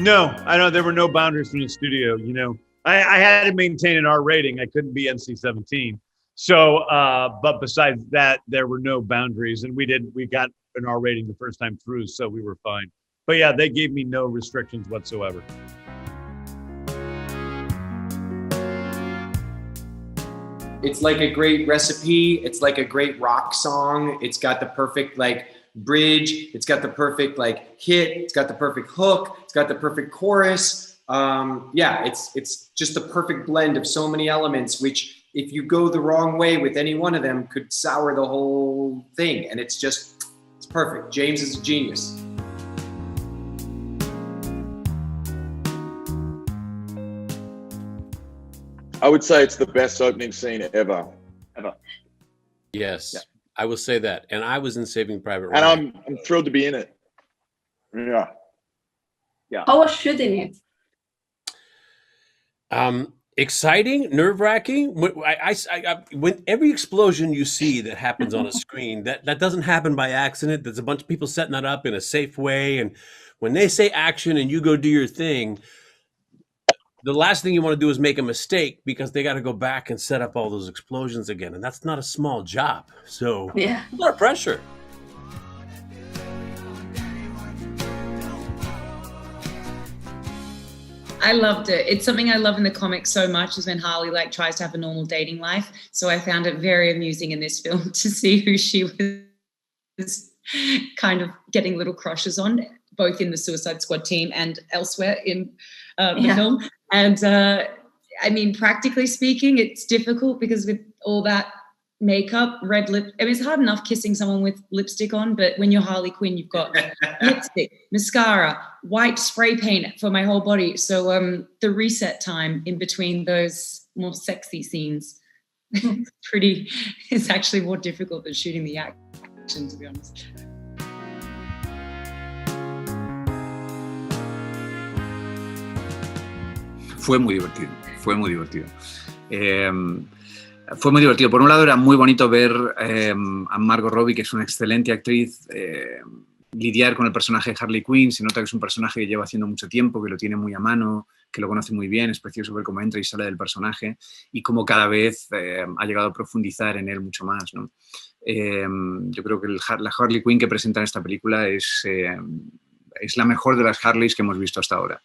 No, I know there were no boundaries from the studio. I had to maintain an R rating. I couldn't be NC-17. So, but besides that, there were no boundaries, and we got an R rating the first time through, so we were fine. But yeah, they gave me no restrictions whatsoever. It's like a great recipe. It's like a great rock song. It's got the perfect bridge. It's got the perfect hit. It's got the perfect hook. It's got the perfect chorus. It's just the perfect blend of so many elements, which if you go the wrong way with any one of them could sour the whole thing. And it's perfect. James is a genius. I would say it's the best opening scene ever. Yes, yeah. I will say that. And I was in Saving Private Ryan. And I'm thrilled to be in it. Yeah. How was shooting it? Exciting, nerve-wracking. When every explosion you see that happens on a screen, that doesn't happen by accident. There's a bunch of people setting that up in a safe way. And when they say action and you go do your thing, the last thing you want to do is make a mistake because they got to go back and set up all those explosions again. And that's not a small job. So yeah, a lot of pressure. I loved it. It's something I love in the comics so much is when Harley tries to have a normal dating life. So I found it very amusing in this film to see who she was kind of getting little crushes on, both in the Suicide Squad team and elsewhere in the film. And I mean, practically speaking, it's difficult because with all that makeup, red lip, I mean, it's hard enough kissing someone with lipstick on, but when you're Harley Quinn, you've got lipstick, mascara, white spray paint for my whole body. So the reset time in between those more sexy scenes it's actually more difficult than shooting the action, to be honest. Fue muy divertido. Fue muy divertido. Por un lado era muy bonito ver a Margot Robbie, que es una excelente actriz, lidiar con el personaje de Harley Quinn. Se nota que es un personaje que lleva haciendo mucho tiempo, que lo tiene muy a mano, que lo conoce muy bien. Es precioso ver cómo entra y sale del personaje y cómo cada vez ha llegado a profundizar en él mucho más, ¿no? Yo creo que la Harley Quinn que presenta en esta película es la mejor de las Harleys que hemos visto hasta ahora.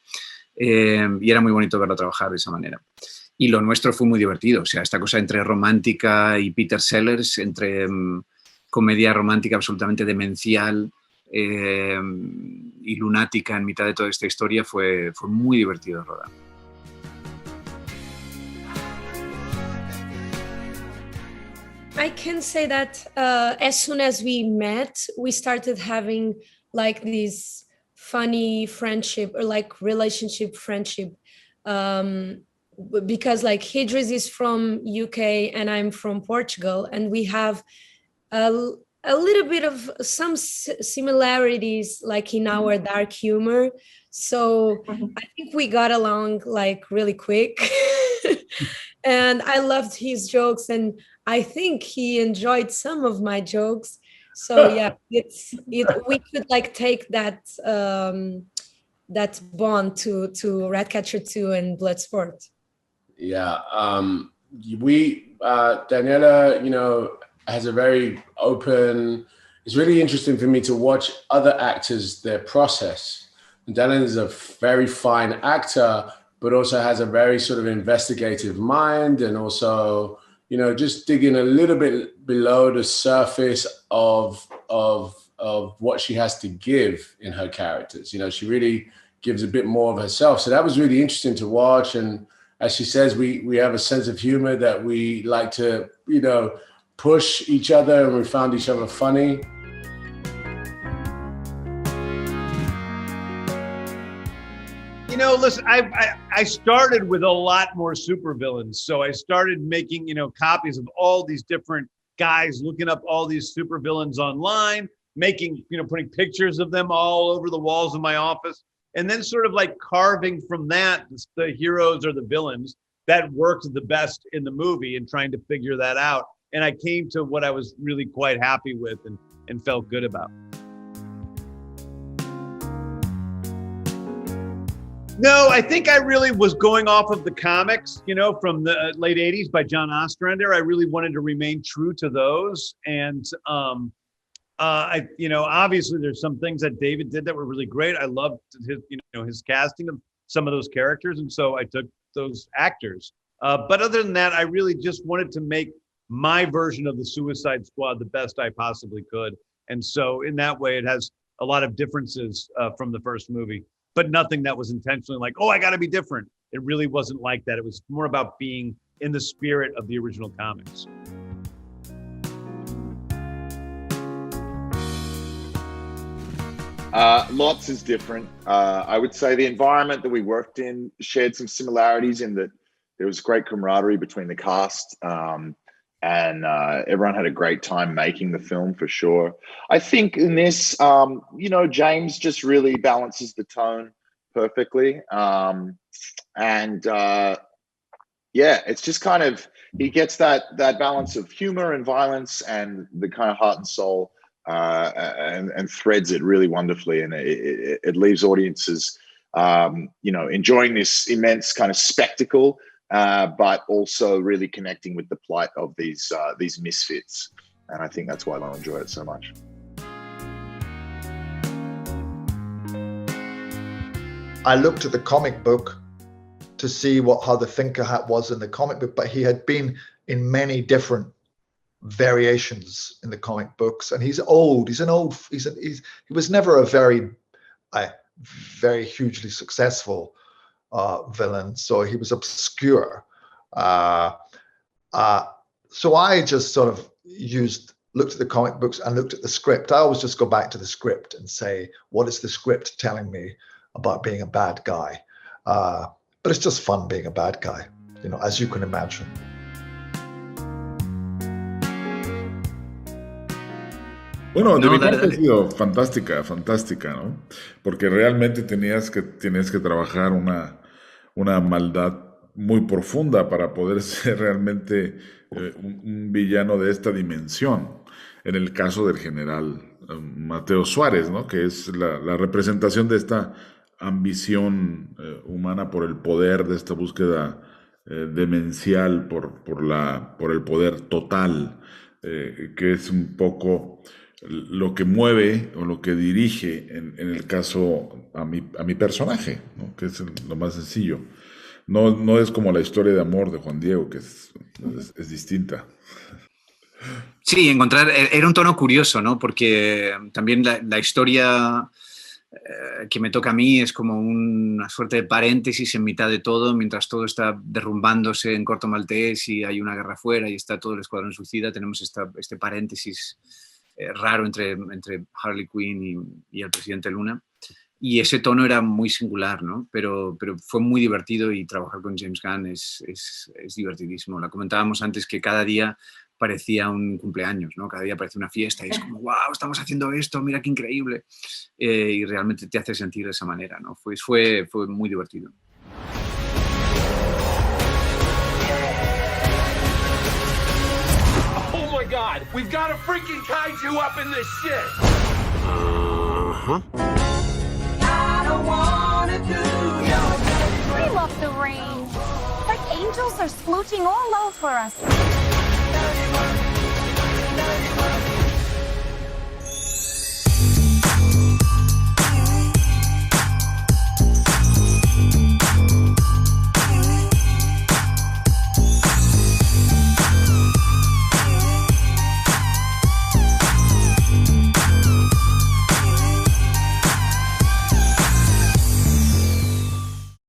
Y era muy bonito verlo trabajar de esa manera. Y lo nuestro fue muy divertido, o sea, esta cosa entre romántica y Peter Sellers, entre comedia romántica absolutamente demencial y lunática en mitad de toda esta historia, fue muy divertido de rodar. I can say that as soon as we met, we started having this funny friendship or relationship friendship. Because Idris is from UK and I'm from Portugal, and we have a little bit of some similarities in our dark humor. So I think we got along really quick. And I loved his jokes, and I think he enjoyed some of my jokes. So yeah, we could take that bond to Ratcatcher 2 and Bloodsport. Yeah, Daniela, has a very open. It's really interesting for me to watch other actors, their process. And Daniela is a very fine actor, but also has a very sort of investigative mind, and also, just digging a little bit below the surface of what she has to give in her characters. She really gives a bit more of herself. So that was really interesting to watch. And as she says, we have a sense of humor that we like to, push each other, and we found each other funny. Listen, I started with a lot more supervillains. So I started making, copies of all these different guys, looking up all these supervillains online, putting pictures of them all over the walls of my office. And then sort of carving from that, the heroes or the villains that worked the best in the movie, and trying to figure that out. And I came to what I was really quite happy with and felt good about. No, I think I really was going off of the comics, you know, from the late 80s by John Ostrander. I really wanted to remain true to those. And, I, you know, obviously there's some things that David did that were really great. I loved his, you know, his casting of some of those characters. And so I took those actors. But other than that, I really just wanted to make my version of the Suicide Squad the best I possibly could. And so in that way, it has a lot of differences from the first movie, but nothing that was intentionally like, oh, I got to be different. It really wasn't like that. It was more about being in the spirit of the original comics. Lots is different. I would say the environment that we worked in shared some similarities in that there was great camaraderie between the cast, and everyone had a great time making the film for sure. I think in this, you know, James just really balances the tone perfectly. Yeah, it's just kind of, he gets that balance of humor and violence and the kind of heart and soul, and threads it really wonderfully. And it leaves audiences, you know, enjoying this immense kind of spectacle, but also really connecting with the plight of these misfits. And I think that's why they'll enjoy it so much. I looked at the comic book to see how the Thinker Hat was in the comic book, but he had been in many different variations in the comic books, and he's old. He was never a very hugely successful villain, so he was obscure. So I just sort of looked at the comic books and looked at the script. I always just go back to the script and say, what is the script telling me about being a bad guy? But it's just fun being a bad guy, you know, as you can imagine. Bueno, de mi parte ha sido fantástica, ¿no? Porque realmente tienes que trabajar una maldad muy profunda para poder ser realmente un villano de esta dimensión. En el caso del general Mateo Suárez, ¿no? Que es la representación de esta ambición humana por el poder, de esta búsqueda demencial por el poder total, que es un poco lo que mueve o lo que dirige en el caso a mi personaje, ¿no? Que es lo más sencillo. No es como la historia de amor de Juan Diego, que es distinta. Sí, era un tono curioso, ¿no? Porque también la historia que me toca a mí es como una suerte de paréntesis en mitad de todo, mientras todo está derrumbándose en Corto Maltés y hay una guerra fuera y está todo el Escuadrón Suicida. Tenemos este paréntesis raro entre Harley Quinn y el presidente Luna, y ese tono era muy singular, ¿no? Pero fue muy divertido, y trabajar con James Gunn es divertidísimo. La comentábamos antes, que cada día parecía un cumpleaños, ¿no? Cada día parecía una fiesta y es como, wow, estamos haciendo esto, mira qué increíble, y realmente te hace sentir de esa manera, ¿no? Fue muy divertido. God, we've got a freaking kaiju up in this shit. I don't wanna do your I love the rain. It's like angels are splooching all over us.